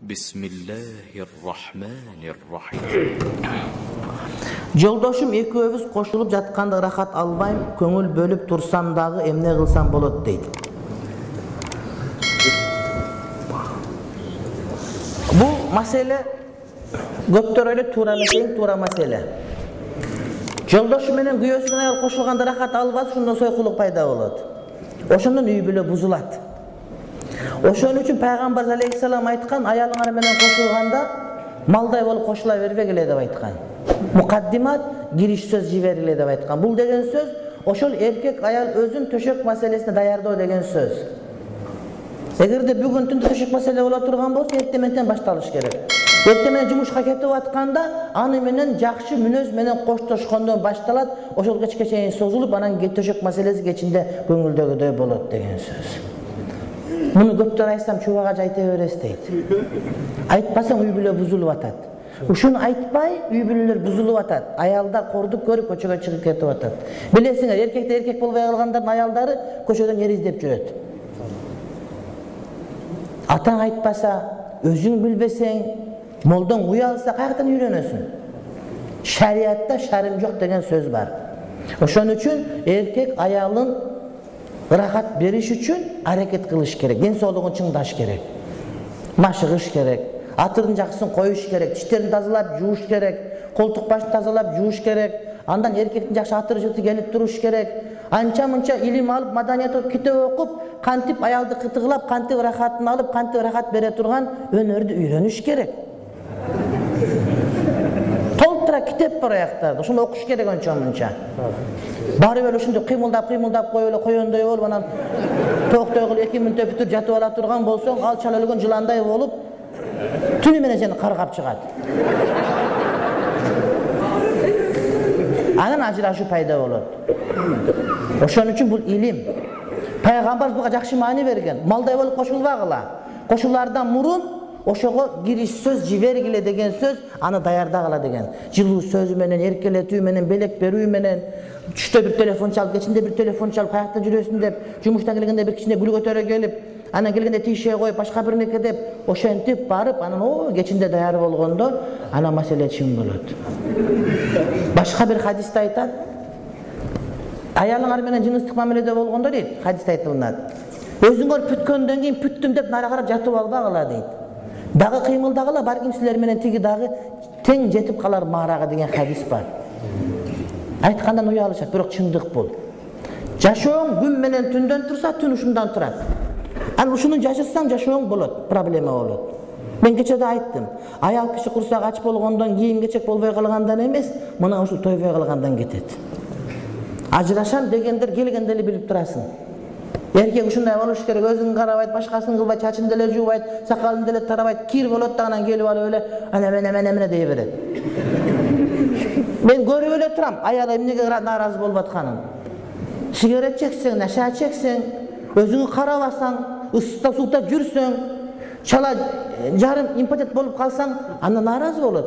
Bismillahirrahmanirrahim. Жолдошум экөөбүз кошулуп жатканда рахат албайм, көңүл бөлүп турсам дагы эмне кылсам болот дейт. Бул маселе көптөр эле туура маселе. Жолдошу менен күйөөсү менен кошулганда рахат албаса, ошондон сойкулук пайда болот. Ошондон үй бүлө бузулат. Ошон үчүн пайгамбар алейхиссалам айткан, аялыңар менен кошулганда малдай болуп кошула бербегиле деп айткан. Мукаддимат кириш сөз жибергиле деп айткан. Бул деген сөз ошол эркек аял өзүн төшөк маселесине даярдоо деген сөз. Эгерде бүгүн түндө төшөк маселе боло турган болсо, эртең менен башталыш керек. Эртең менен жумушка кетип атканда аны менен жакшы мүнөз менен коштошкондон башталат, ошол кечке чейин созулуп, анан төшөк маселеси кечинде көңүлдөгүдөй болот деген сөз. Муну көптөр айтсам чубага жайта берес дейт. Айтпасаң үй бүлө бузулуп атат. Ушуну айтпай үй бүлөлөр бузулуп атат. Аялдар кордук көрүп көчөгө чыгып кетип атат. Билесиңер, эркектер эркек болбой калгандардын аялдары көчөдөн ер издеп жүрөт. Атаң айтпаса, өзүң билбесең, молдоң уялса каяктан үйрөнөсүң? Шариатта шарым жок деген сөз бар. Ошон үчүн эркек аялын рахат бериш үчүн аракет кылыш керек, ден соолугун чыңдаш керек. Машыгыш керек, атырдын жакшысын коюш керек, тиштерин тазалап жууш керек, колтук башын тазалап жууш керек. Андан эркектин жакшы атыры жыты келип туруш керек. Анча-мынча илим алып, маданият окуп, китеп окуп, кантип аялды кытыгылап, кантип рахатын алып, кантип рахат бере турган өнөрдү үйрөнүш керек. Толтура китеп бар аяктарда, ошону окуш керек анча-мынча. Барып эле ушундай кыймылдап коюп эле коёндой болуп, анан токтой кылып 2 мүнөттө бүтүп жатып ала турган болсоң, ал чала өлгөн жыландай болуп, түнү менен сени каргап чыгат. Анан ажырашуу пайда болот. Ошон үчүн бул илим. Пайгамбар буга жакшы маани берген. Малдай болуп кошулбагыла. Кошулардан мурун ошого кириш сөз жибергиле деген сөз, аны даярдагыла деген. Жылуу сөзү менен, эркелетүү менен, белек берүү менен, түштө бир телефон чалып, кечинде бир телефон чалып, каякта жүрөсүң деп, жумуштан келгенде бир кичине гүл көтөрө келип, анан келгенде тише коюп, башка бир неке деп, ошентип барып, анан кечинде даяр болгондо, анан маселе чың болот. Башка бир хадисте айтат, аялыңар менен жыныстык мамиледе болгондо дейт, хадисте айтылат. Өзүңөр бүткөндөн кийин бүттүм деп нара карап жатып албагыла дейт. Дагы кыймылдагыла, балким силер менен тиги дагы тең жетип калар маарага деген хадис бар. Айткандан уялышат, бирок чындык бул. Жашооң күн менен түндөн турса, түн ушундан турат. Анан ушуну жашырсаң, жашооң болот, проблема болот. Мен кечеде айттым, аял киши курсак ач болгондон, кийим кечек болбой калгандан эмес, мына ушул тойбой калгандан кетет. Ажырашам дегендер келгенде эле билип турасың. Эркек ушундай болуш керек, өзүн карабайт, башкасын кылбайт, чачын деле жуубайт, сакалын деле тарабайт, кир болот да анан келип алып эле ана дей берет. Мен көрүп эле турам, аял эмнеге нааразы болуп атканын. Сигарет чексең, наша чексең, өзүңү карабасаң, ысыта сууда жүрсөң, чала жарым импотент болуп калсаң, анда нааразы болот.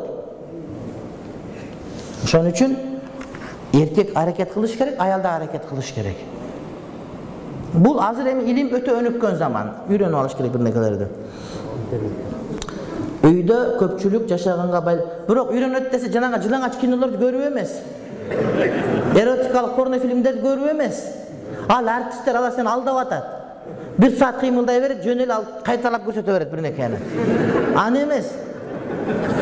Ошон үчүн эркек аракет кылыш керек, аял да аракет кылыш керек. Бул азыр эми илим өтө өнүккөн заман. Үйрөнүп алыш керек бир нерселерди. Үйдө көпчүлүк жашаганга байлуу. Бирок үйрөнөт десе жанагы жылаңач кинолорду көрүп эмес. Эротикалык порно фильмдерди көрүп эмес. Ал артисттер алар сени алдап атат. 1 саат кыймылдай берет, жөн эле ал кайталап көрсөтө берет бир нерсени. Аны эмес.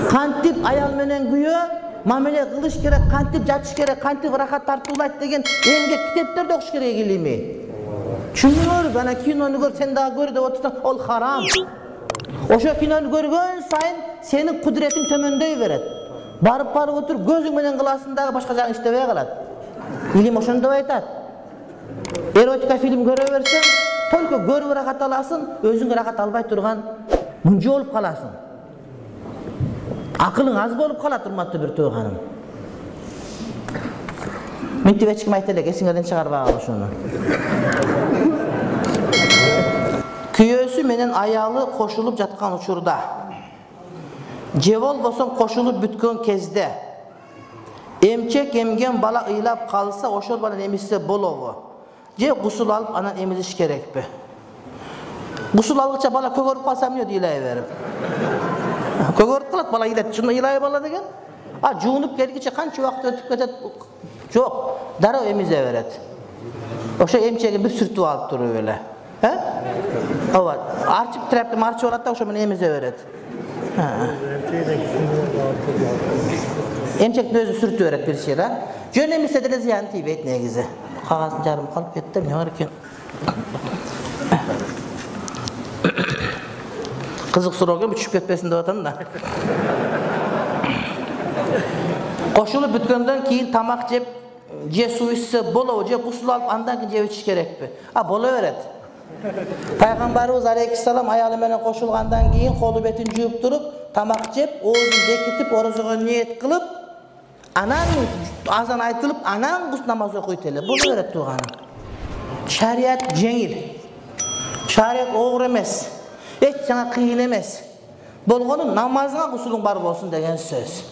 Кантип аял менен күйөө мамиле кылыш керек, кантип жатыш керек, кантип рахат тартуулайт деген эмгек китептерди окуш керек илими. Чүнүңөр, ана кинону көр, сен дагы көр деп отурсаң, ол харам. Ошо кинону көргөн сайын сенин кудуретиң төмөндөй берет. Барып отур, көзүң менен кыласың дагы башка жагың иштебей калат. Илим ошондой айтат. Эротика фильм көрө берсең, только көрүп рахат аласың, өзүңө рахат албай турган мунжу болуп каласың. Акылың аз болуп калат, урматтуу бир тууганым. Мынтип эч ким айта элек, эсиңерден чыгарбагыла ошону. Күйөөсү менен аялы кошулуп жаткан учурда, же болбосо кошулуп бүткөн кезде эмчек эмген бала ыйлап калса, ошол бала эмизсе болобу? Же гусул алып анан эмизиш керекпи? Гусул алгыча бала көгөрүп калса эмне ыйлай берип? Kөгörüp kalat bala ilet. Şunda ilay bala degen. Juunup kelgiçe kança vaqt ötüp ketet. Jok, darao emize beret. Oşa emçegi bir sürtüp alıp duruyor öyle. He? Evet. Arçıp trapli marçı olat da oşa mene emize beret. Emçek özü sürtüp öret bir şey ha. Jön emise dele ziyan tibet negize. Kağasın jarım kalıp kettim ne var eken. Kızık soruğa düşüp ketmesin de vatan da. Koşulup bütkenden keyin tamak jep, je su içse bolo, je gusul alıp andan keyin jep içiş kerekpi. Bolo beret. Peygamberimiz Aleyhisselam ayalı menen koşulgandan keyin kolu betin juyup durup, tamak jep, oğuzun bekitip, oruzuga niyet kılıp, anan azan aytılıp, anan gus namaz okuytele. Bolo beret tuğanım. Şariat jengil. Şariat oğur emes. Hiç sana kıyın emes. Bolgonun namazına gusulun bar bolsun degen söz.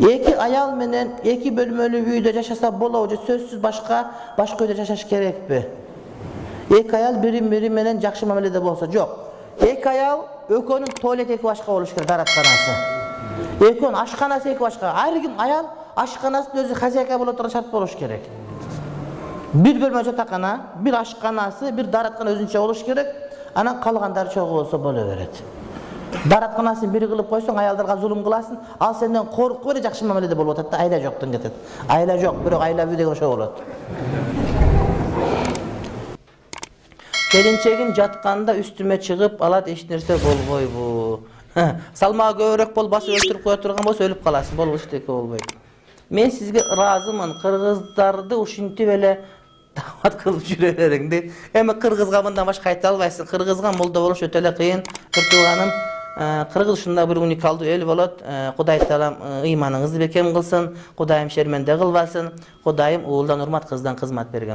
Eki ayal menen eki bölmölü üyde yaşasa bolawıcı sözsüz başka uyda yaşaş kerekpi. Eki ayal biri menen jakşı mamelede bolsa jok. Eki ayal ökönün tuvalet eki başka oluş kerek daratkanası. Ökön aşkanası eki başka. Ayrı kim ayal aşkanasının özü haziyaka bolo turan şart boluş kerek. Bir bölmöce takana, bir aşkanası, bir daratkana özünçe oluş kerek. Anan kalgandar çoğu olsa bolo beret. Daratkanasın biri kılıp koysun, ayaldarga zulüm kılasın. Al senden korku veri jakşı mamelede bolup atat da ayla joktun ketet. Ayla jok, biroq ayla video şo bolat. Kelinçegim jatkanda üstüme çıkıp alat eşnerse bolboy bu. Salmağı göbürök bol basıp öldürüp koya turgan bolsa ölüp kalasın. Bol işteki bolboy. Men sizge razımın. Kırgızdardı uşinti bele davat kılıp jüreleringdi. Emi kırgızga mından başka ayta albaysın. Kırgızga molda boluş ötele kıyın. Kırtuğanım Kırgız şunda bir unikaldı el bolat. Kuday talam imanыңызды bekem kılsın. Kudayım şermende kılbasın. Kudayım oğuldan urmat kızdan kızmat bergen.